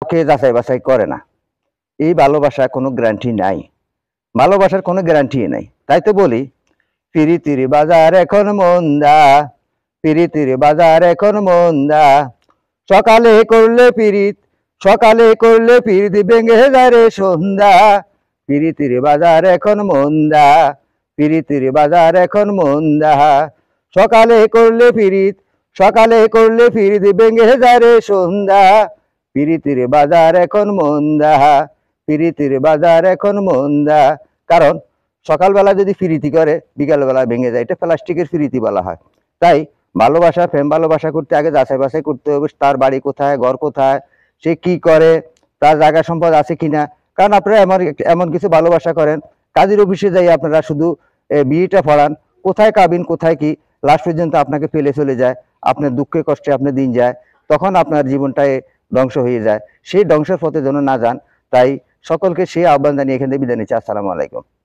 কাউকে যাচাই বাছাই করে না। এই ভালোবাসা কোনো গ্যারান্টি নাই, ভালোবাসার কোনো গ্যারান্টি নাই। তাই তো বলি, পিরিতির বাজার এখন মন্দা, পিরিতির বাজার এখন মন্দা, সকালে করলে পিরিত, সকালে করলে পিরিত ভেঙে যায় রে সন্ধ্যা। পিরিতির বাজার এখন মন্দা, পিরিতির বাজার এখন মন্দা, সকালে করলে পিরিত, সকালে করলে পিরিত ভেঙে যায় রে সন্ধ্যা। পিরিতির বাজার এখন মন্দা, পিরিতির বাজার এখন মন্দা। কারণ সকালবেলা যদি প্রীতি করে বিকালবেলা ভেঙে যায়, এটা প্লাস্টিকের প্রীতি বলা হয়। তাই ভালোবাসা, প্রেম ভালোবাসা করতে আগে যাচাই বাছাই করতে হবে, তার বাড়ি কোথায়, ঘর কোথায়, সে কি করে, তার জায়গা সম্পদ আছে কিনা। কারণ আপনারা এমন এমন কিছু ভালোবাসা করেন, কাজের অফিসে যাই আপনারা শুধু বিয়েটা পড়ান, কোথায় কাবিন কোথায় কি, লাস্ট পর্যন্ত আপনাকে ফেলে চলে যায়, আপনার দুঃখে কষ্টে আপনার দিন যায়, তখন আপনার জীবনটাই ধ্বংস হয়ে যায়। সেই ধ্বংসের পথে যেন না যান, তাই সকলকে সেই আহ্বান জানিয়ে এখান থেকে বিদায় নিচ্ছি। আসসালামু আলাইকুম।